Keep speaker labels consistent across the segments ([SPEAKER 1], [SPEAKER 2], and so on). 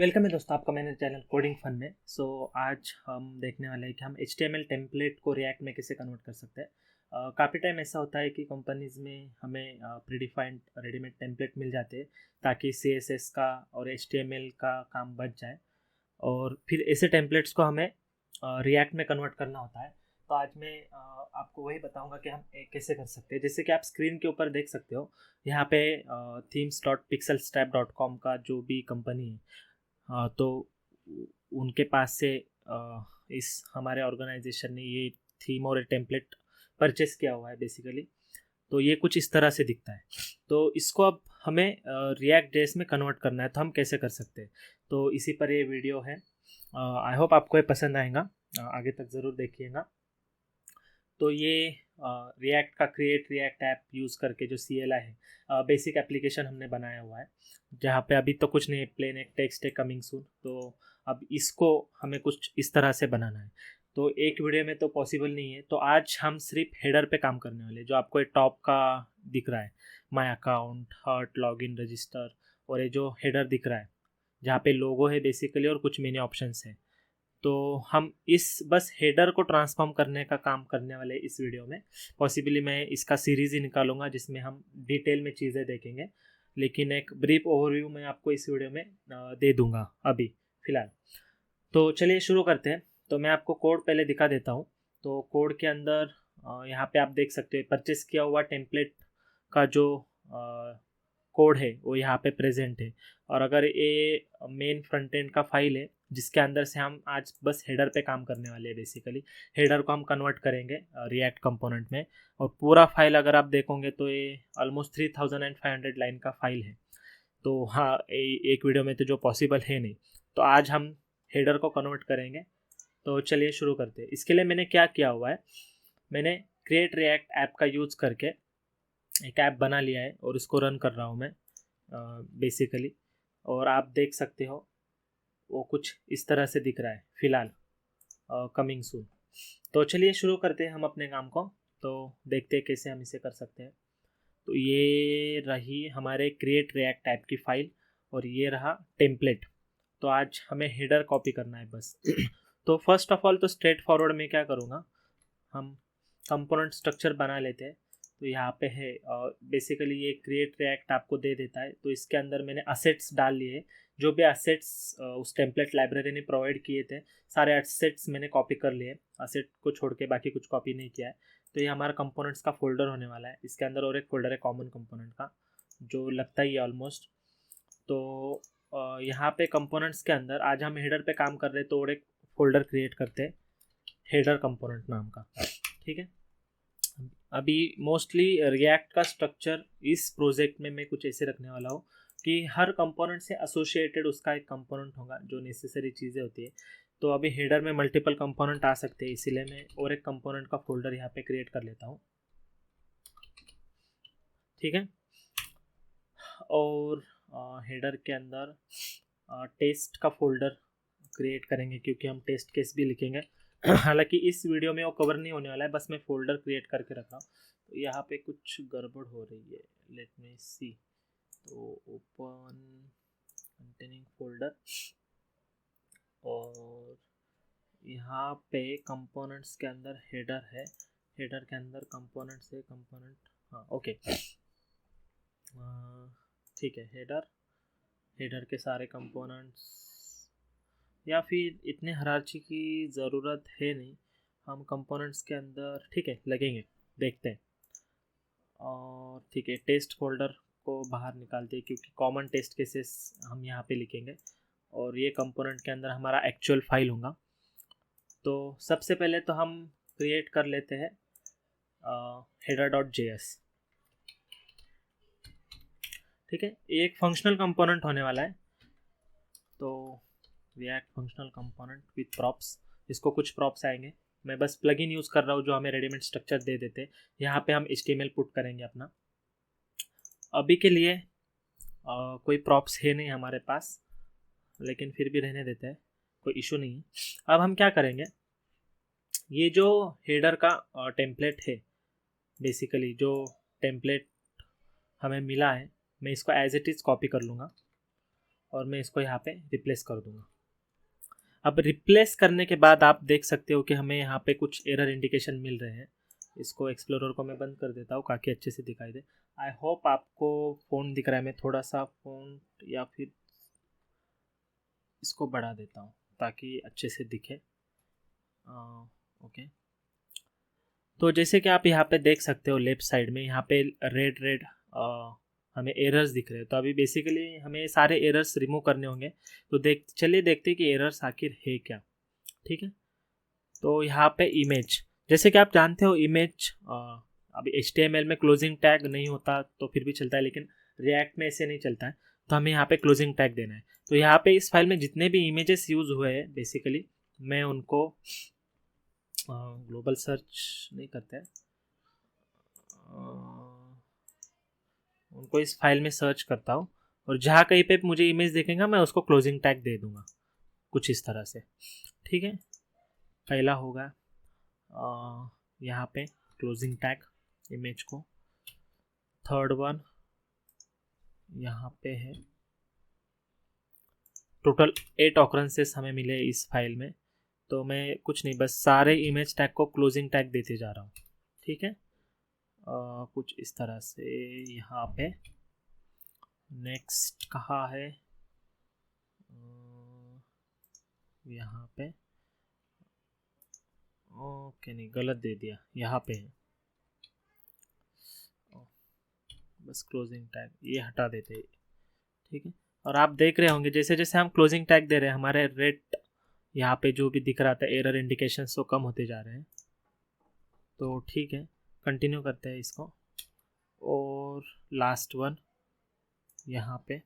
[SPEAKER 1] Welcome है दोस्तों, आपका मेरे चैनल कोडिंग फन में। आज हम देखने वाले हैं कि हम HTML टेम्पलेट को रिएक्ट में कैसे कन्वर्ट कर सकते हैं। काफ़ी टाइम ऐसा होता है कि कंपनीज़ में हमें प्रीडिफाइंड रेडीमेड टेम्पलेट मिल जाते हैं ताकि CSS का और HTML का काम बच जाए, और फिर ऐसे टेम्पलेट्स को हमें रिएक्ट में कन्वर्ट करना होता है। तो आज मैं आपको वही बताऊंगा कि हम कैसे कर सकते हैं। जैसे कि आप स्क्रीन के ऊपर देख सकते हो, यहाँ पे themes.pixelstrap.com का जो भी कंपनी है, तो उनके पास से इस हमारे ऑर्गेनाइजेशन ने ये थीम और टेम्पलेट परचेस किया हुआ है बेसिकली। तो ये कुछ इस तरह से दिखता है। तो इसको अब हमें रिएक्ट जेएस में कन्वर्ट करना है, तो हम कैसे कर सकते हैं। तो इसी पर ये वीडियो है। आई होप आपको ये पसंद आएगा, आगे तक ज़रूर देखिएगा। तो ये रिएक्ट का क्रिएट रिएक्ट ऐप यूज़ करके जो CLI है, बेसिक एप्लीकेशन हमने बनाया हुआ है, जहाँ पे अभी तो कुछ नहीं, प्लेन एक टेक्स्ट है कमिंग सून। तो अब इसको हमें कुछ इस तरह से बनाना है। तो एक वीडियो में तो पॉसिबल नहीं है, तो आज हम सिर्फ हेडर पे काम करने वाले हैं, जो आपको टॉप का दिख रहा है, my account, hurt, login, register, और ये जो हेडर दिख रहा है जहाँ पे लोगो है बेसिकली और कुछ मेन्यू ऑप्शंस है। तो हम इस बस हेडर को ट्रांसफॉर्म करने का काम करने वाले इस वीडियो में। पॉसिबली मैं इसका सीरीज़ ही निकालूंगा जिसमें हम डिटेल में चीज़ें देखेंगे, लेकिन एक ब्रीफ ओवरव्यू मैं आपको इस वीडियो में दे दूंगा अभी फ़िलहाल। तो चलिए शुरू करते हैं। तो मैं आपको कोड पहले दिखा देता हूँ। तो कोड के अंदर यहाँ पे आप देख सकते हो परचेस किया हुआ टेम्पलेट का जो कोड है वो यहाँ पे प्रेजेंट है। और अगर ये मेन फ्रंट एंड का फाइल है जिसके अंदर से हम आज बस हेडर पे काम करने वाले हैं, बेसिकली हेडर को हम कन्वर्ट करेंगे रिएक्ट कंपोनेंट में। और पूरा फाइल अगर आप देखोगे तो ये ऑलमोस्ट 3500 लाइन का फाइल है। तो हाँ, एक वीडियो में तो जो पॉसिबल है नहीं, तो आज हम हेडर को कन्वर्ट करेंगे। तो चलिए शुरू करते हैं। इसके लिए मैंने क्या किया हुआ है, मैंने क्रिएट रिएक्ट ऐप का यूज़ करके एक ऐप बना लिया है और उसको रन कर रहा हूँ मैं बेसिकली। और आप देख सकते हो वो कुछ इस तरह से दिख रहा है फ़िलहाल, कमिंग सून। तो चलिए शुरू करते हैं हम अपने काम को। तो देखते हैं कैसे हम इसे कर सकते हैं। तो ये रही हमारे क्रिएट रिएक्ट ऐप की फ़ाइल और ये रहा टेम्पलेट। तो आज हमें हेडर कॉपी करना है बस। तो फर्स्ट ऑफ ऑल तो स्ट्रेट फॉरवर्ड में क्या करूँगा, हम कंपोनेंट स्ट्रक्चर बना लेते हैं। तो यहाँ पे है बेसिकली ये क्रिएट रिएक्ट आपको दे देता है। तो इसके अंदर मैंने असेट्स डाल लिए, जो भी असेट्स उस टेम्पलेट लाइब्रेरी ने प्रोवाइड किए थे, सारे असेट्स मैंने कॉपी कर लिए। असेट को छोड़ के बाकी कुछ कॉपी नहीं किया है। तो ये हमारा कंपोनेंट्स का फोल्डर होने वाला है। इसके अंदर और एक फोल्डर है कॉमन कंपोनेंट का, जो लगता ही है ऑलमोस्ट। तो यहाँ पे कंपोनेंट्स के अंदर आज हम हेडर पे काम कर रहे हैं, तो और एक फोल्डर क्रिएट करते हैं हेडर कंपोनेंट नाम का। ठीक है। अभी मोस्टली रिएक्ट का स्ट्रक्चर इस प्रोजेक्ट में मैं कुछ ऐसे रखने वाला हूँ कि हर कंपोनेंट से एसोसिएटेड उसका एक कंपोनेंट होगा जो नेसेसरी चीज़ें होती है। तो अभी हेडर में मल्टीपल कंपोनेंट आ सकते हैं, इसीलिए मैं और एक कंपोनेंट का फोल्डर यहाँ पे क्रिएट कर लेता हूँ। ठीक है। और हेडर के अंदर टेस्ट का फोल्डर क्रिएट करेंगे, क्योंकि हम टेस्ट केस भी लिखेंगे। हालांकि इस वीडियो में वो कवर नहीं होने वाला है, बस मैं फोल्डर क्रिएट करके रखा हूँ। तो यहाँ पे कुछ गड़बड़ हो रही है, लेट मी सी। तो ओपन कंटेनिंग फोल्डर, और यहाँ पे कंपोनेंट्स के अंदर हेडर है। हेडर के अंदर कंपोनेंट्स है, कंपोनेंट, हाँ ओके, ठीक है। हेडर के सारे कंपोनेंट्स, या फिर इतने हरारची की ज़रूरत है नहीं, हम कंपोनेंट्स के अंदर ठीक है लगेंगे, देखते हैं। और ठीक है, टेस्ट फोल्डर को बाहर निकालते हैं क्योंकि कॉमन टेस्ट केसेस हम यहाँ पे लिखेंगे, और ये कंपोनेंट के अंदर हमारा एक्चुअल फाइल होगा। तो सबसे पहले तो हम क्रिएट कर लेते हैं header.js। ठीक है, ये एक फंक्शनल कंपोनेंट होने वाला है। तो react functional component with props, इसको कुछ प्रॉप्स आएंगे। मैं बस प्लगइन यूज़ कर रहा हूँ जो हमें रेडीमेड स्ट्रक्चर दे देते। यहाँ पे हम HTML पुट करेंगे अपना। अभी के लिए कोई प्रॉप्स है नहीं हमारे पास, लेकिन फिर भी रहने देते हैं, कोई इशू नहीं है। अब हम क्या करेंगे, ये जो हेडर का टेम्पलेट है, बेसिकली जो टेम्पलेट हमें मिला है, मैं इसको एज इट इज़ कॉपी कर लूँगा और मैं इसको यहाँ पे रिप्लेस कर दूँगा। अब रिप्लेस करने के बाद आप देख सकते हो कि हमें यहाँ पे कुछ एरर इंडिकेशन मिल रहे हैं। इसको एक्सप्लोरर को मैं बंद कर देता हूँ ताकि अच्छे से दिखाई दे। आई होप आपको फ़ॉन्ट दिख रहा है। मैं थोड़ा सा फ़ॉन्ट या फिर इसको बढ़ा देता हूँ ताकि अच्छे से दिखे। ओके, तो जैसे कि आप यहाँ पे देख सकते हो लेफ्ट साइड में यहाँ पे रेड रेड हमें एरर्स दिख रहे हैं। तो अभी बेसिकली हमें सारे एरर्स रिमूव करने होंगे। तो चलिए देखते हैं कि एरर्स आखिर है क्या। ठीक है, तो यहाँ पे इमेज, जैसे कि आप जानते हो इमेज अभी HTML में क्लोजिंग टैग नहीं होता तो फिर भी चलता है, लेकिन रिएक्ट में ऐसे नहीं चलता है। तो हमें यहाँ पे क्लोजिंग टैग देना है। तो यहाँ पे इस फाइल में जितने भी इमेजेस यूज़ हुए हैं बेसिकली मैं उनको ग्लोबल सर्च नहीं करते हैं, उनको इस फाइल में सर्च करता हूँ और जहाँ कहीं पे मुझे इमेज देखेगा मैं उसको क्लोजिंग टैग दे दूँगा कुछ इस तरह से। ठीक है, पहला होगा यहाँ पे क्लोजिंग टैग इमेज को। थर्ड वन यहाँ पे है। टोटल 8 ऑकरेंसेस हमें मिले इस फाइल में। तो मैं कुछ नहीं, बस सारे इमेज टैग को क्लोजिंग टैग देते जा रहा हूँ। ठीक है, कुछ इस तरह से यहाँ पे। नेक्स्ट कहाँ है, यहाँ पे। ओके, नहीं गलत दे दिया, यहाँ पे है। बस क्लोजिंग टैग ये हटा देते हैं। ठीक है, और आप देख रहे होंगे जैसे जैसे हम क्लोजिंग टैग दे रहे हैं हमारे रेट यहाँ पे जो भी दिख रहा था एरर इंडिकेशन वो कम होते जा रहे हैं। तो ठीक है, कंटिन्यू करते हैं इसको। और लास्ट वन यहाँ पे।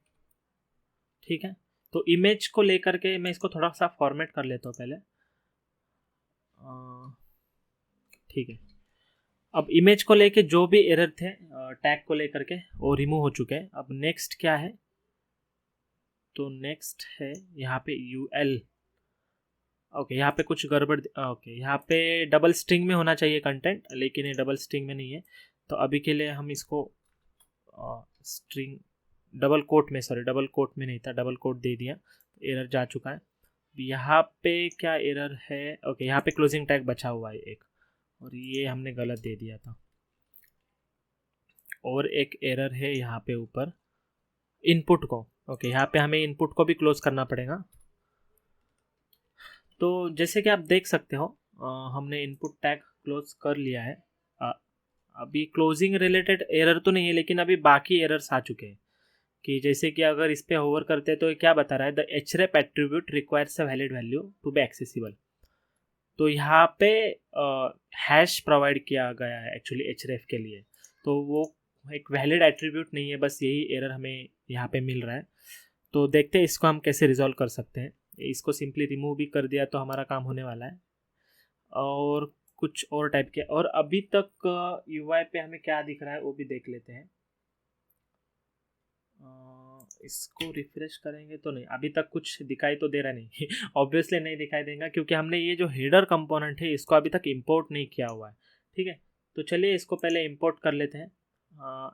[SPEAKER 1] ठीक है, तो इमेज को लेकर के मैं इसको थोड़ा सा फॉर्मेट कर लेता हूँ पहले। ठीक है, अब इमेज को लेके जो भी एरर थे टैग को लेकर के वो रिमूव हो चुके हैं। अब नेक्स्ट क्या है, तो नेक्स्ट है यहाँ पे UL। ओके, यहाँ पे कुछ गड़बड़। ओके, यहाँ पे डबल स्ट्रिंग में होना चाहिए कंटेंट, लेकिन ये डबल स्ट्रिंग में नहीं है। तो अभी के लिए हम इसको स्ट्रिंग डबल कोट में, सॉरी डबल कोट में नहीं था, डबल कोट दे दिया, एरर जा चुका है। यहाँ पे क्या एरर है, ओके यहाँ पे क्लोजिंग टैग बचा हुआ है एक, और ये हमने गलत दे दिया था। और एक एरर है यहाँ पे ऊपर इनपुट को। ओके, यहाँ पे हमें इनपुट को भी क्लोज करना पड़ेगा। तो जैसे कि आप देख सकते हो हमने इनपुट टैग क्लोज कर लिया है। अभी क्लोजिंग रिलेटेड एरर तो नहीं है, लेकिन अभी बाकी एरर्स आ चुके हैं। कि जैसे कि अगर इस पे होवर करते हैं तो ये क्या बता रहा है, the href attribute requires a valid value to be accessible. तो यहाँ पे हैश प्रोवाइड किया गया है एक्चुअली href के लिए। तो वो एक वैलिड एट्रीब्यूट नहीं है, बस यही एरर हमें यहाँ पे मिल रहा है। तो देखते हैं इसको हम कैसे रिजॉल्व कर सकते हैं। इसको सिंपली रिमूव भी कर दिया तो हमारा काम होने वाला है। और कुछ और टाइप के, और अभी तक UI पे हमें क्या दिख रहा है वो भी देख लेते हैं। इसको रिफ्रेश करेंगे तो नहीं, अभी तक कुछ दिखाई तो दे रहा नहीं। ऑब्वियसली नहीं दिखाई देगा क्योंकि हमने ये जो हेडर कंपोनेंट है इसको अभी तक इंपोर्ट नहीं किया हुआ है। ठीक है, तो चलिए इसको पहले इंपोर्ट कर लेते हैं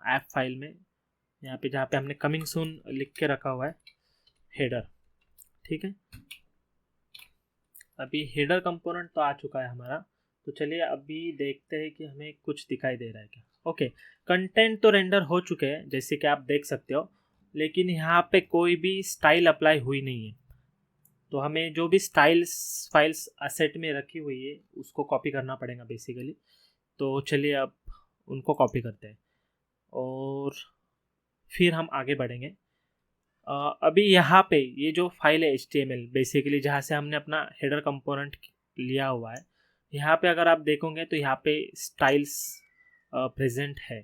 [SPEAKER 1] ऐप फाइल में, यहाँ पे जहाँ पे हमने कमिंग सून लिख के रखा हुआ है हेडर। ठीक है, अभी हेडर कंपोनेंट तो आ चुका है हमारा। तो चलिए अभी देखते हैं कि हमें कुछ दिखाई दे रहा है क्या। ओके, कंटेंट तो रेंडर हो चुके हैं जैसे कि आप देख सकते हो, लेकिन यहाँ पे कोई भी स्टाइल अप्लाई हुई नहीं है। तो हमें जो भी स्टाइल्स फाइल्स असेट में रखी हुई है उसको कॉपी करना पड़ेगा बेसिकली। तो चलिए अब उनको कॉपी करते हैं और फिर हम आगे बढ़ेंगे। अभी यहाँ पे ये जो फाइल है HTML बेसिकली जहाँ से हमने अपना हेडर कंपोनेंट लिया हुआ है, यहाँ पे अगर आप देखोगे तो यहाँ पे स्टाइल्स प्रेजेंट है।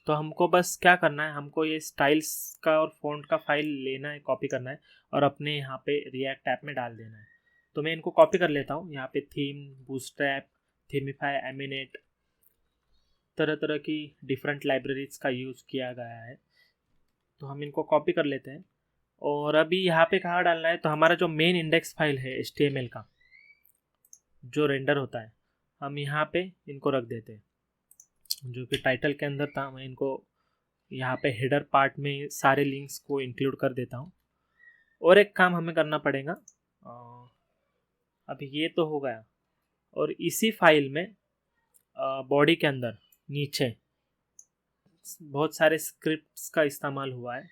[SPEAKER 1] तो हमको बस क्या करना है, हमको ये स्टाइल्स का और फॉन्ट का फाइल लेना है, कॉपी करना है और अपने यहाँ पे रिएक्ट ऐप में डाल देना है। तो मैं इनको कॉपी कर लेता हूँ। यहाँ पे थीम, बूटस्ट्रैप, थीमिफाई, एमिनेट, तरह तरह की डिफरेंट लाइब्रेरीज का यूज़ किया गया है। तो हम इनको कॉपी कर लेते हैं और अभी यहाँ पे कहाँ डालना है, तो हमारा जो मेन इंडेक्स फाइल है HTML का जो रेंडर होता है हम यहाँ पे इनको रख देते हैं। जो कि टाइटल के अंदर था मैं इनको यहाँ पे हेडर पार्ट में सारे लिंक्स को इंक्लूड कर देता हूँ। और एक काम हमें करना पड़ेगा। अभी ये तो हो गया, और इसी फाइल में बॉडी के अंदर नीचे बहुत सारे स्क्रिप्ट्स का इस्तेमाल हुआ है।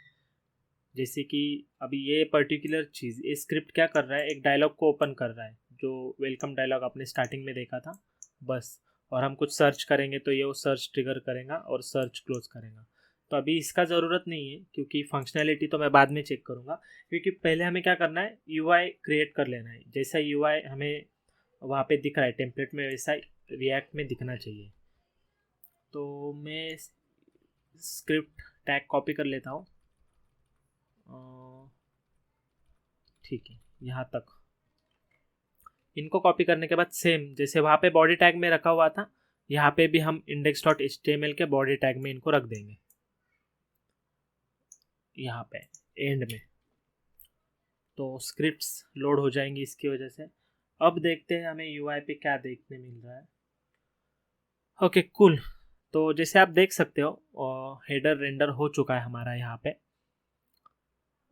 [SPEAKER 1] जैसे कि अभी ये पर्टिकुलर चीज़, ये स्क्रिप्ट क्या कर रहा है, एक डायलॉग को ओपन कर रहा है, जो वेलकम डायलॉग आपने स्टार्टिंग में देखा था बस। और हम कुछ सर्च करेंगे तो ये वो सर्च ट्रिगर करेगा और सर्च क्लोज करेगा। तो अभी इसका ज़रूरत नहीं है, क्योंकि फंक्शनैलिटी तो मैं बाद में चेक करूँगा। क्योंकि पहले हमें क्या करना है, यूआई क्रिएट कर लेना है। जैसा यूआई हमें वहाँ पे दिख रहा है टेम्पलेट में, वैसा रिएक्ट में दिखना चाहिए। तो मैं स्क्रिप्ट टैग कॉपी कर लेता हूँ। ठीक है, यहाँ तक। इनको कॉपी करने के बाद सेम जैसे वहाँ पे बॉडी टैग में रखा हुआ था, यहाँ पे भी हम index.html के बॉडी टैग में इनको रख देंगे, यहाँ पे एंड में। तो स्क्रिप्ट्स लोड हो जाएंगी इसकी वजह से। अब देखते हैं हमें यूआई पे क्या देखने मिल रहा है। Okay cool. तो जैसे आप देख सकते हो हेडर रेंडर हो चुका है हमारा यहाँ पे,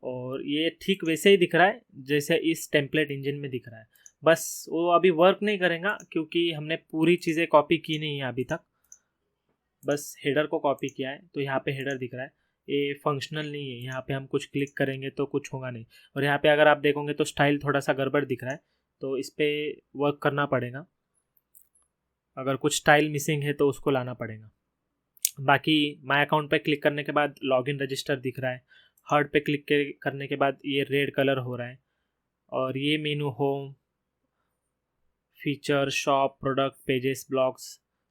[SPEAKER 1] और ये ठीक वैसे ही दिख रहा है जैसे इस टेम्पलेट इंजन में दिख रहा है। बस वो अभी वर्क नहीं करेगा क्योंकि हमने पूरी चीज़ें कॉपी की नहीं है अभी तक, बस हेडर को कॉपी किया है। तो यहाँ पे हेडर दिख रहा है, ये फंक्शनल नहीं है। यहाँ पे हम कुछ क्लिक करेंगे तो कुछ होगा नहीं। और यहाँ पे अगर आप देखोगे तो स्टाइल थोड़ा सा गड़बड़ दिख रहा है, तो इस पर वर्क करना पड़ेगा। अगर कुछ स्टाइल मिसिंग है तो उसको लाना पड़ेगा। बाकी माय अकाउंट पे क्लिक करने के बाद लॉगिन रजिस्टर दिख रहा है। हार्ड पे क्लिक करने के बाद ये रेड कलर हो रहा है। और ये मेनू home, feature, shop, product, pages, blogs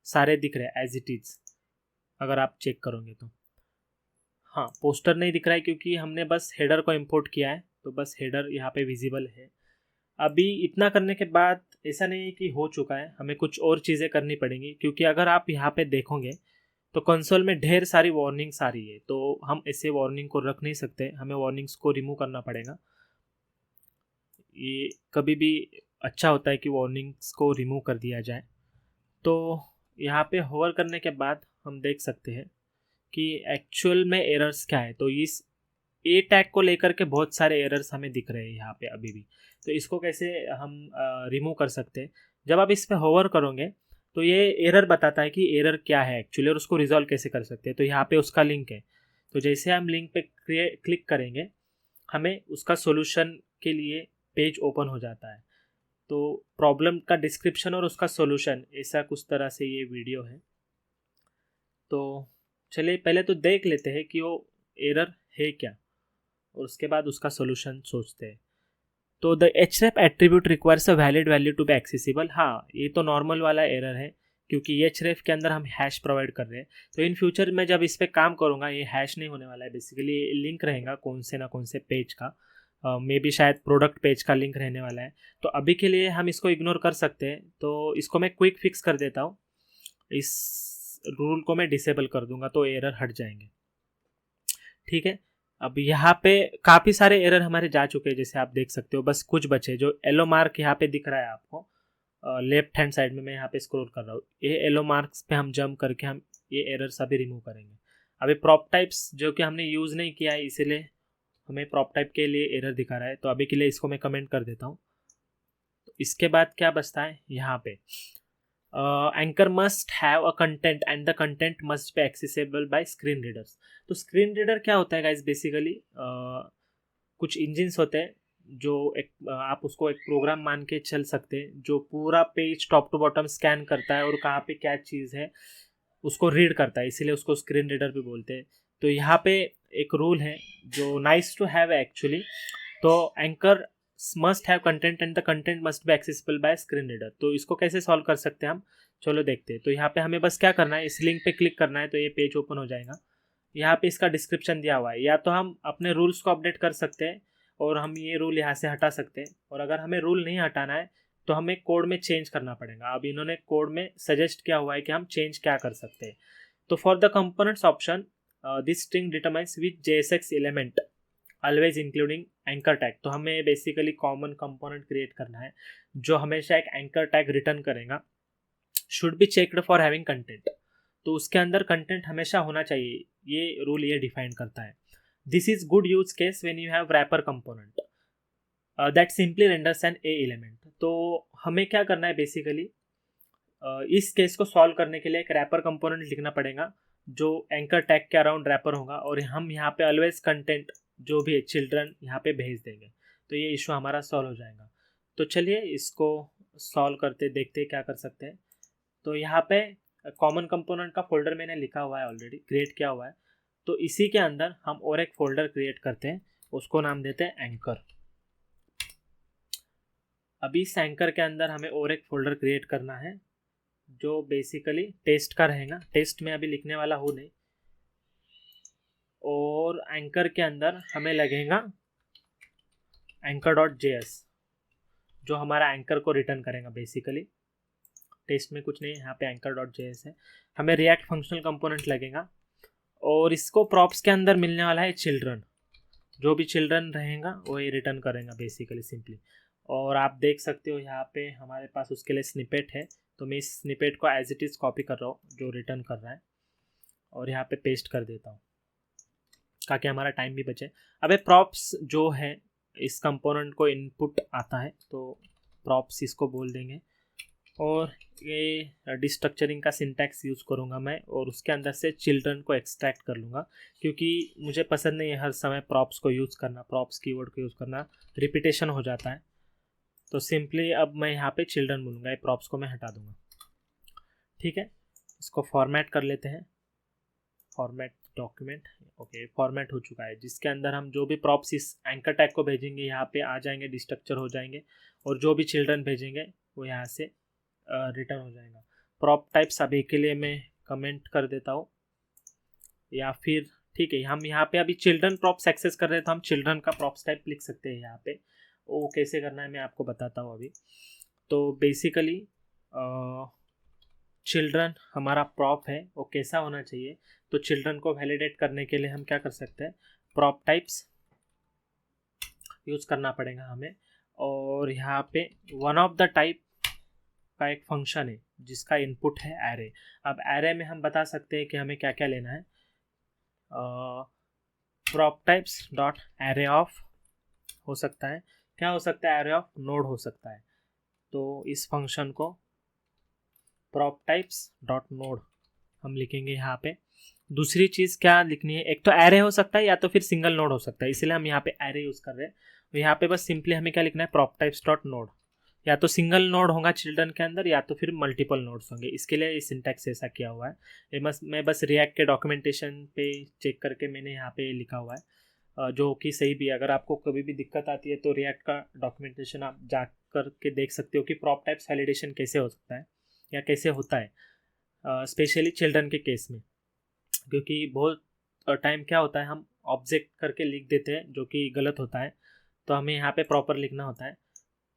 [SPEAKER 1] सारे दिख रहे हैं एज इट इज़ अगर आप चेक करोगे तो। हाँ, पोस्टर नहीं दिख रहा है क्योंकि हमने बस हेडर को इंपोर्ट किया है, तो बस हेडर यहाँ पे विजिबल है। अभी इतना करने के बाद ऐसा नहीं है कि हो चुका है, हमें कुछ और चीज़ें करनी पड़ेंगी। क्योंकि अगर आप यहाँ पे देखोगे तो कंसोल में ढेर सारी वार्निंग्स आ रही है, तो हम ऐसे वार्निंग को रख नहीं सकते, हमें वार्निंग्स को रिमूव करना पड़ेगा। ये कभी भी अच्छा होता है कि वार्निंग्स को रिमूव कर दिया जाए। तो यहाँ पे होवर करने के बाद हम देख सकते हैं कि एक्चुअल में एरर्स क्या है। तो इस ए टैग को लेकर के बहुत सारे एरर्स हमें दिख रहे हैं यहाँ पे अभी भी। तो इसको कैसे हम रिमूव कर सकते हैं, जब आप इस पर होवर करोगे तो ये एरर बताता है कि एरर क्या है एक्चुअली और उसको रिजॉल्व कैसे कर सकते हैं। तो यहाँ पे उसका लिंक है। तो जैसे हम लिंक पे क्लिक करेंगे, हमें उसका सोल्यूशन के लिए पेज ओपन हो जाता है। तो प्रॉब्लम का डिस्क्रिप्शन और उसका सोल्यूशन, ऐसा कुछ तरह से ये वीडियो है। तो चलिए पहले तो देख लेते हैं कि वो एरर है क्या, और उसके बाद उसका सोल्यूशन सोचते हैं। तो the href attribute requires a valid value to be accessible. हाँ, ये तो नॉर्मल वाला एरर है क्योंकि href के अंदर हम हैश प्रोवाइड कर रहे हैं। तो इन फ्यूचर में जब इस पर काम करूँगा ये हैश नहीं होने वाला है, बेसिकली लिंक रहेगा कौन से ना कौन से पेज का, मे बी शायद प्रोडक्ट पेज का लिंक रहने वाला है। तो अभी के लिए हम इसको इग्नोर कर सकते हैं। तो इसको मैं क्विक फिक्स कर देता हूँ, इस रूल को मैं डिसेबल कर दूंगा तो एरर हट जाएंगे। ठीक है, अब यहाँ पे काफ़ी सारे एरर हमारे जा चुके हैं, जैसे आप देख सकते हो। बस कुछ बचे, जो येलो मार्क यहाँ पे दिख रहा है आपको लेफ्ट हैंड साइड में, मैं यहाँ पे स्क्रॉल कर रहा हूँ, ये येलो मार्क्स पे हम जंप करके हम ये एरर्स अभी रिमूव करेंगे। अभी प्रॉप टाइप्स जो कि हमने यूज़ नहीं किया है, इसीलिए हमें प्रॉप टाइप के लिए एरर दिखा रहा है। तो अभी के लिए इसको मैं कमेंट कर देता हूँ। तो इसके बाद क्या बचता है यहाँ पे, anchor must have a content and the content must be accessible bye screen readers. तो स्क्रीन रीडर क्या होता है गाइस, बेसिकली कुछ इंजिन्स होते हैं जो एक आप उसको एक प्रोग्राम मान के चल सकते हैं, जो पूरा page top to bottom scan करता है और कहाँ पे क्या चीज़ है उसको रीड करता है, इसीलिए उसको स्क्रीन रीडर भी बोलते हैं। तो यहाँ पे एक रूल है जो नाइस टू हैव है एक्चुअली। तो anchor must have content and the content must be accessible bye screen reader. तो इसको कैसे सॉल्व कर सकते हैं हम, चलो देखते हैं। तो यहाँ पे हमें बस क्या करना है, इस लिंक पे क्लिक करना है तो ये पेज ओपन हो जाएगा। यहाँ पे इसका डिस्क्रिप्शन दिया हुआ है, या तो हम अपने रूल्स को अपडेट कर सकते हैं और हम ये रूल यहाँ से हटा सकते हैं, और अगर हमें रूल नहीं हटाना है तो हमें कोड में चेंज करना पड़ेगा। अब इन्होंने कोड में सजेस्ट किया हुआ है कि हम चेंज क्या कर सकते हैं। तो for the components option this string determines which JSX element always including anchor tag. तो हमें बेसिकली कॉमन कंपोनेंट क्रिएट करना है जो हमेशा एक एंकर टैग रिटर्न करेगा। Should be checked for having content, तो उसके अंदर कंटेंट हमेशा होना चाहिए, ये रूल ये डिफाइन करता है। This is good use case when you have wrapper component. That simply renders an a element. तो हमें क्या करना है बेसिकली, इस केस को सॉल्व करने के लिए एक रैपर कंपोनेंट लिखना पड़ेगा जो एंकर टैग के अराउंड रैपर होगा, और हम यहाँ पे ऑलवेज कंटेंट जो भी है चिल्ड्रन यहाँ पे भेज देंगे, तो ये इशू हमारा सॉल्व हो जाएगा। तो चलिए इसको सॉल्व करते देखते क्या कर सकते हैं। तो यहाँ पे कॉमन कंपोनेंट का फोल्डर मैंने लिखा हुआ है, ऑलरेडी क्रिएट किया हुआ है। तो इसी के अंदर हम और एक फोल्डर क्रिएट करते हैं, उसको नाम देते हैं एंकर। अभी इस एंकर के अंदर हमें और एक फोल्डर क्रिएट करना है जो बेसिकली टेस्ट का रहेगा। टेस्ट में अभी लिखने वाला हूँ नहीं। और एंकर के अंदर हमें लगेगा anchor.js जो हमारा एंकर को रिटर्न करेगा बेसिकली। टेस्ट में कुछ नहीं है, यहाँ पे anchor.js है। हमें रिएक्ट फंक्शनल कंपोनेंट लगेगा और इसको प्रॉप्स के अंदर मिलने वाला है चिल्ड्रन। जो भी चिल्ड्रन रहेगा वो ये रिटर्न करेगा बेसिकली सिंपली। और आप देख सकते हो यहाँ पे हमारे पास उसके लिए स्निपेट है, तो मैं इस स्निपेट को एज इट इज़ कॉपी कर रहा हूँ जो रिटर्न कर रहा है, और यहाँ पे पेस्ट कर देता हूँ ताकि हमारा टाइम भी बचे। अबे प्रॉप्स जो है इस कंपोनेंट को इनपुट आता है, तो प्रॉप्स इसको बोल देंगे। और ये डिस्ट्रक्चरिंग का सिंटैक्स यूज़ करूँगा मैं, और उसके अंदर से चिल्ड्रन को एक्सट्रैक्ट कर लूँगा, क्योंकि मुझे पसंद नहीं है हर समय प्रॉप्स को यूज़ करना, प्रॉप्स कीवर्ड को यूज़ करना रिपीटेशन हो जाता है। तो सिंपली अब मैं यहाँ पे चिल्ड्रन बोलूँगा, ये प्रॉप्स को मैं हटा दूँगा। ठीक है, इसको फॉर्मेट कर लेते हैं। फॉर्मेट डॉक्यूमेंट, ओके फॉर्मेट हो चुका है, जिसके अंदर हम जो भी प्रॉप्स इस एंकर टैग को भेजेंगे यहाँ पे आ जाएंगे, डिस्ट्रक्चर हो जाएंगे, और जो भी चिल्ड्रन भेजेंगे वो यहाँ से रिटर्न हो जाएगा। प्रॉप टाइप्स अभी के लिए मैं कमेंट कर देता हूँ, या फिर ठीक है हम यहाँ पे अभी चिल्ड्रन प्रॉप्स एक्सेस कर रहे हैं, तो हम चिल्ड्रन का प्रॉप्स टाइप लिख सकते हैं यहाँ पे। वो कैसे करना है मैं आपको बताता हूँ अभी। तो बेसिकली चिल्ड्रन हमारा प्रॉप है, वो कैसा होना चाहिए, तो चिल्ड्रन को वैलिडेट करने के लिए हम क्या कर सकते हैं, प्रॉप टाइप्स यूज़ करना पड़ेगा हमें। और यहाँ पे वन ऑफ द टाइप का एक फंक्शन है जिसका इनपुट है एरे। अब एरे में हम बता सकते हैं कि हमें क्या क्या लेना है। Prop types dot array of हो सकता है, क्या हो सकता है, एरे ऑफ नोड हो सकता है। तो इस फंक्शन को प्रॉप टाइप्स डॉट नोड हम लिखेंगे यहाँ पे। दूसरी चीज़ क्या लिखनी है, एक तो एरे हो सकता है या तो फिर सिंगल नोड हो सकता है, इसलिए हम यहाँ पे एरे यूज़ कर रहे हैं। तो यहाँ पे बस सिंपली हमें क्या लिखना है, प्रॉप टाइप्स डॉट नोड। या तो सिंगल नोड होगा चिल्ड्रन के अंदर, या तो फिर मल्टीपल नोड्स होंगे। इसके लिए सिंटैक्स ऐसा किया हुआ है। मैं बस रिएक्ट के डॉक्यूमेंटेशन पे चेक करके मैंने यहाँ पे लिखा हुआ है, जो कि सही भी है। अगर आपको कभी भी दिक्कत आती है तो रिएक्ट का डॉक्यूमेंटेशन आप जा कर के देख सकते हो कि प्रॉप टाइप्स वैलिडेशन कैसे हो सकता है या कैसे होता है, स्पेशली चिल्ड्रन के केस में। क्योंकि बहुत टाइम क्या होता है, हम ऑब्जेक्ट करके लिख देते हैं जो कि गलत होता है, तो हमें यहाँ पे प्रॉपर लिखना होता है।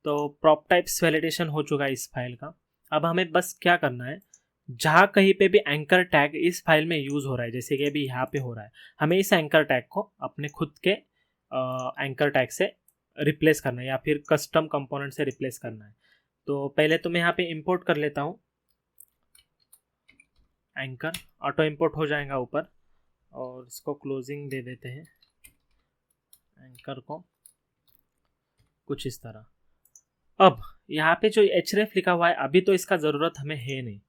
[SPEAKER 1] तो प्रॉप टाइप्स वैलिडेशन हो चुका है इस फाइल का। अब हमें बस क्या करना है, जहाँ कहीं पे भी एंकर टैग इस फाइल में यूज़ हो रहा है, जैसे कि अभी यहाँ पे हो रहा है, हमें इस एंकर टैग को अपने खुद के एंकर टैग से रिप्लेस करना है या फिर कस्टम कंपोनेंट से रिप्लेस करना है। तो पहले तो मैं यहाँ पे इंपोर्ट कर लेता हूँ एंकर, ऑटो इंपोर्ट हो जाएगा ऊपर, और इसको क्लोजिंग दे देते हैं एंकर को कुछ इस तरह। अब यहाँ पे जो href लिखा हुआ है अभी तो इसका ज़रूरत हमें है नहीं,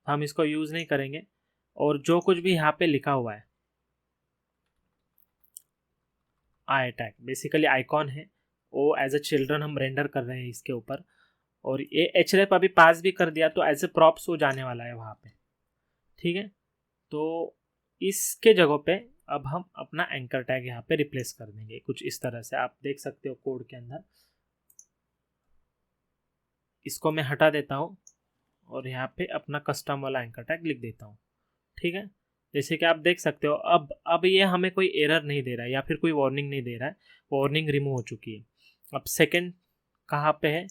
[SPEAKER 1] हम इसको यूज़ नहीं करेंगे। और जो कुछ भी यहाँ पे लिखा हुआ है आई टैग बेसिकली आइकॉन है, वो एज अ चिल्ड्रन हम रेंडर कर रहे हैं इसके ऊपर। और ये href अभी पास भी कर दिया तो एज ए प्रॉप्स वो जाने वाला है वहाँ पे। ठीक है, तो इसके जगह पे अब हम अपना एंकर टैग यहाँ पे रिप्लेस कर देंगे कुछ इस तरह से। आप देख सकते हो कोड के अंदर, इसको मैं हटा देता हूँ और यहाँ पे अपना कस्टम वाला एंकर टैग लिख देता हूँ। ठीक है, जैसे कि आप देख सकते हो अब ये हमें कोई एरर नहीं दे रहा है या फिर कोई वार्निंग नहीं दे रहा है, वार्निंग रिमूव हो चुकी है। अब सेकंड कहाँ पे है,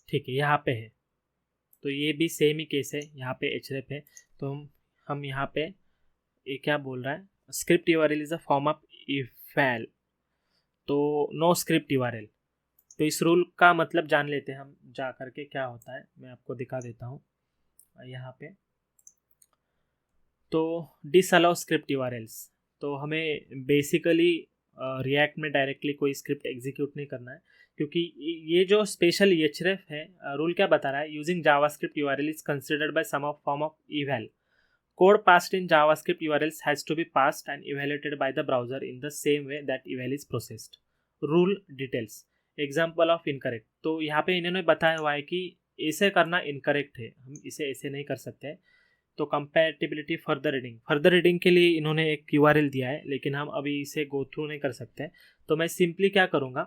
[SPEAKER 1] ठीक है यहाँ पे है। तो ये भी सेम ही केस है, यहाँ पे href है। तो हम यहाँ पे ये क्या बोल रहा है, script URL is a form of Eiffel, तो नो स्क्रिप्ट URL। तो इस रूल का मतलब जान लेते हैं हम जा करके क्या होता है, मैं आपको दिखा देता हूँ यहाँ पे। तो डिसअलाउ स्क्रिप्ट URLs, तो हमें बेसिकली रिएक्ट में डायरेक्टली कोई स्क्रिप्ट एग्जीक्यूट नहीं करना है, क्योंकि ये जो स्पेशल href है रूल क्या बता रहा है, using JavaScript URL is considered by some of form of eval code passed in JavaScript URLs has to be passed and evaluated by the browser in the same way that eval is processed. Rule details. Example of incorrect. तो यहाँ पे इन्होंने बताया हुआ है कि ऐसे करना इनकरेक्ट है, हम इसे ऐसे नहीं कर सकते। तो कंपैटिबिलिटी फर्दर रीडिंग के लिए इन्होंने एक URL दिया है, लेकिन हम अभी इसे गो थ्रू नहीं कर सकते। तो मैं सिंपली क्या करूँगा,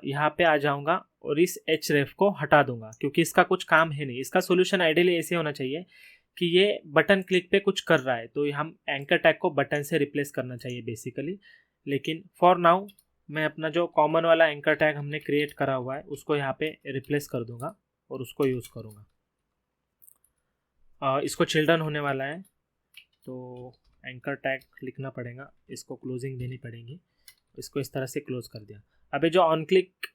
[SPEAKER 1] यहाँ पे आ जाऊँगा और इस href को हटा दूंगा, क्योंकि इसका कुछ काम है नहीं। इसका सोल्यूशन आइडियली ऐसे होना चाहिए कि ये बटन क्लिक पे कुछ कर रहा है, तो हम एंकर टैग को बटन से रिप्लेस करना चाहिए बेसिकली। लेकिन फॉर नाउ मैं अपना जो कॉमन वाला एंकर टैग हमने क्रिएट करा हुआ है उसको यहाँ पे रिप्लेस कर दूंगा और उसको यूज़ करूँगा। इसको चिल्ड्रन होने वाला है, तो एंकर टैग लिखना पड़ेगा, इसको क्लोजिंग देनी पड़ेगी। इसको इस तरह से क्लोज कर दिया। अभी जो ऑन क्लिक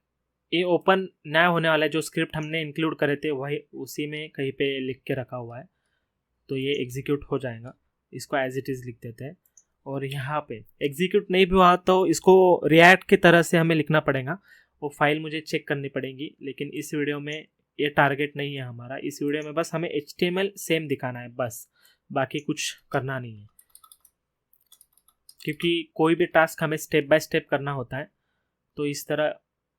[SPEAKER 1] ये ओपन नया होने वाला है, जो स्क्रिप्ट हमने इंक्लूड करे थे वही उसी में कहीं पे लिख के रखा हुआ है, तो ये एग्जीक्यूट हो जाएगा। इसको एज इट इज़ लिख देते हैं। और यहाँ पे एग्जीक्यूट नहीं भी हुआ तो इसको रिएक्ट की तरह से हमें लिखना पड़ेगा, वो फाइल मुझे चेक करनी पड़ेगी। लेकिन इस वीडियो में ये टारगेट नहीं है हमारा। इस वीडियो में बस हमें HTML सेम दिखाना है, बस बाकी कुछ करना नहीं है, क्योंकि कोई भी टास्क हमें स्टेप बाय स्टेप करना होता है। तो इस तरह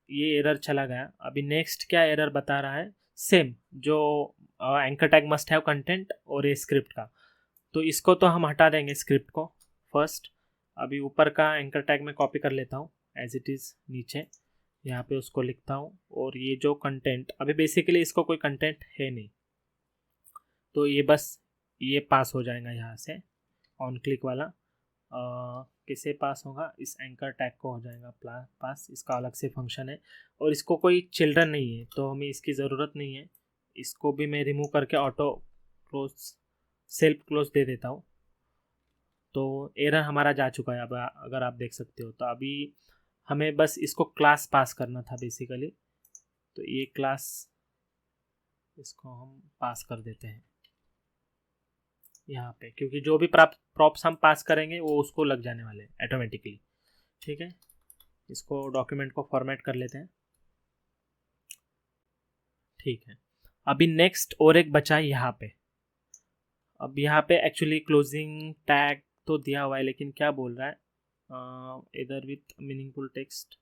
[SPEAKER 1] ये एरर चला गया। अभी नेक्स्ट क्या एरर बता रहा है, सेम जो anchor tag must have content और ये स्क्रिप्ट का, तो इसको तो हम हटा देंगे स्क्रिप्ट को फर्स्ट। अभी ऊपर का एंकर टैग में कॉपी कर लेता हूँ एज इट इज़ नीचे, यहाँ पे उसको लिखता हूँ। और ये जो कंटेंट, अभी बेसिकली इसको कोई कंटेंट है नहीं, तो ये बस ये पास हो जाएगा यहाँ से ऑन क्लिक वाला। किसे पास होगा, इस एंकर टैग को हो जाएगा पास। इसका अलग से फंक्शन है और इसको कोई चिल्ड्रन नहीं है, तो हमें इसकी ज़रूरत नहीं है। इसको भी मैं रिमूव करके ऑटो क्लोज सेल्फ क्लोज दे देता हूँ। तो एरर हमारा जा चुका है। अब अगर आप देख सकते हो, तो अभी हमें बस इसको क्लास पास करना था बेसिकली। तो ये क्लास इसको हम पास कर देते हैं यहाँ पे, क्योंकि जो भी प्रॉप्स हम पास करेंगे वो उसको लग जाने वाले हैं ऑटोमेटिकली। ठीक है, इसको डॉक्यूमेंट को फॉर्मेट कर लेते हैं। ठीक है, अभी नेक्स्ट और एक बचा है यहाँ पे। अब यहाँ पे एक्चुअली क्लोजिंग टैग तो दिया हुआ है, लेकिन क्या बोल रहा है, इधर with meaningful text.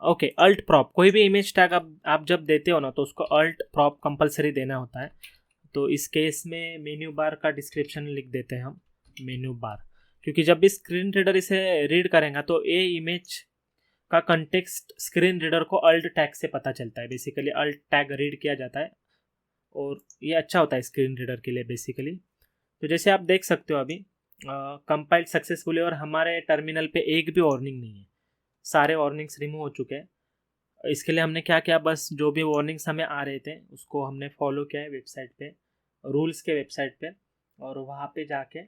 [SPEAKER 1] Okay, alt prop, कोई भी इमेज टैग आप जब देते हो ना, तो उसको अल्ट प्रॉप कंपलसरी देना होता है। तो इस केस में मेन्यू बार का डिस्क्रिप्शन लिख देते हैं हम, मेन्यू बार, क्योंकि जब भी स्क्रीन रीडर इसे रीड करेगा तो ये इमेज का कंटेक्स्ट स्क्रीन रीडर को अल्ट टैग से पता चलता है। बेसिकली अल्ट टैग रीड किया जाता है और ये अच्छा होता है स्क्रीन रीडर के लिए बेसिकली। तो जैसे आप देख सकते हो अभी कंपाइल्ड सक्सेसफुली, और हमारे टर्मिनल पे एक भी वार्निंग नहीं है, सारे वार्निंग्स रिमूव हो चुके हैं। इसके लिए हमने क्या किया, बस जो भी वार्निंग्स हमें आ रहे थे उसको हमने फॉलो किया है वेबसाइट पे, रूल्स के वेबसाइट पे, और वहाँ पे जाके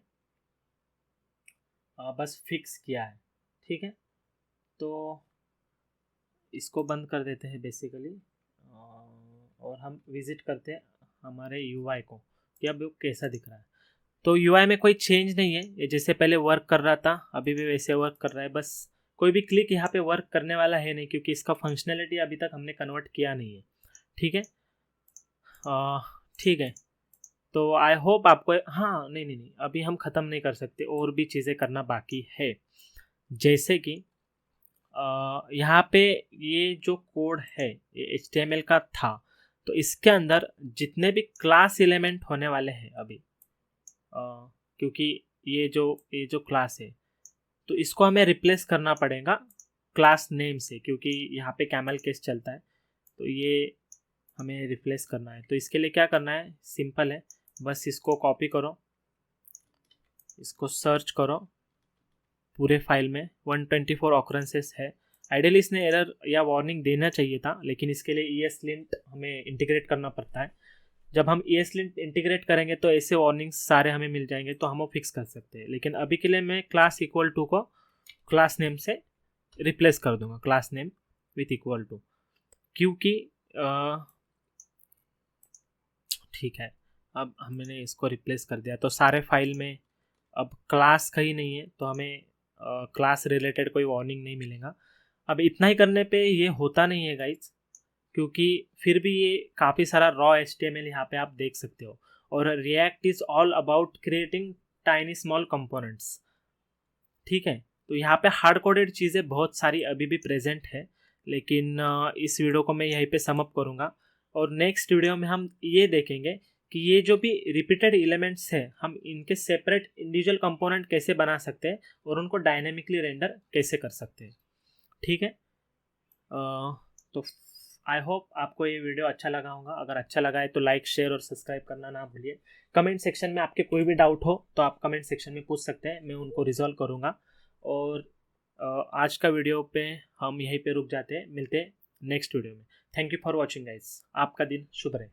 [SPEAKER 1] बस फिक्स किया है। ठीक है, तो इसको बंद कर देते हैं बेसिकली, और हम विजिट करते हैं हमारे UI को कि अब वो कैसा दिख रहा है। तो UI में कोई चेंज नहीं है, ये जैसे पहले वर्क कर रहा था अभी भी वैसे वर्क कर रहा है। बस कोई भी क्लिक यहाँ पे वर्क करने वाला है नहीं, क्योंकि इसका फंक्शनैलिटी अभी तक हमने कन्वर्ट किया नहीं है। ठीक है, ठीक है, तो आई होप आपको, हाँ नहीं, अभी हम ख़त्म नहीं कर सकते, और भी चीज़ें करना बाकी है। जैसे कि यहाँ पे ये जो कोड है ये HTML का था, तो इसके अंदर जितने भी क्लास एलिमेंट होने वाले हैं अभी, क्योंकि ये जो क्लास है, तो इसको हमें रिप्लेस करना पड़ेगा क्लास नेम से, क्योंकि यहाँ पे कैमल केस चलता है, तो ये हमें रिप्लेस करना है। तो इसके लिए क्या करना है, सिंपल है, बस इसको कॉपी करो, इसको सर्च करो पूरे फाइल में, 124 ऑकरेंसेस है। आइडियली इसने एरर या वार्निंग देना चाहिए था, लेकिन इसके लिए ESLint हमें इंटीग्रेट करना पड़ता है। जब हम ESLint इंटीग्रेट करेंगे तो ऐसे वार्निंग्स सारे हमें मिल जाएंगे, तो हम वो फिक्स कर सकते हैं। लेकिन अभी के लिए मैं क्लास इक्वल टू को क्लास नेम से रिप्लेस कर दूंगा, class name with equal to, क्योंकि ठीक है, अब हमने इसको रिप्लेस कर दिया तो सारे फाइल में अब क्लास कहीं नहीं है तो हमें क्लास रिलेटेड कोई वार्निंग नहीं मिलेगा। अब इतना ही करने पे ये होता नहीं है गाइज, क्योंकि फिर भी ये काफ़ी सारा रॉ HTML यहाँ पे आप देख सकते हो। और react is all about creating tiny small components, ठीक है। तो यहाँ पे हार्ड कोडेड चीज़ें बहुत सारी अभी भी प्रेजेंट है, लेकिन इस वीडियो को मैं यहीं पे समअप करूँगा। और नेक्स्ट वीडियो में हम ये देखेंगे कि ये जो भी रिपीटेड एलिमेंट्स है हम इनके सेपरेट इंडिविजुअल कंपोनेंट कैसे बना सकते हैं और उनको डायनेमिकली रेंडर कैसे कर सकते हैं, ठीक है। तो आई होप आपको ये वीडियो अच्छा लगा होगा। अगर अच्छा लगा है तो लाइक, शेयर और सब्सक्राइब करना ना भूलिए। कमेंट सेक्शन में आपके कोई भी डाउट हो तो आप कमेंट सेक्शन में पूछ सकते हैं, मैं उनको रिजॉल्व करूँगा। और आज का वीडियो पे हम यहीं पे रुक जाते हैं, मिलते हैं नेक्स्ट वीडियो में। Thank you for watching guys, आपका दिन शुभ रहे।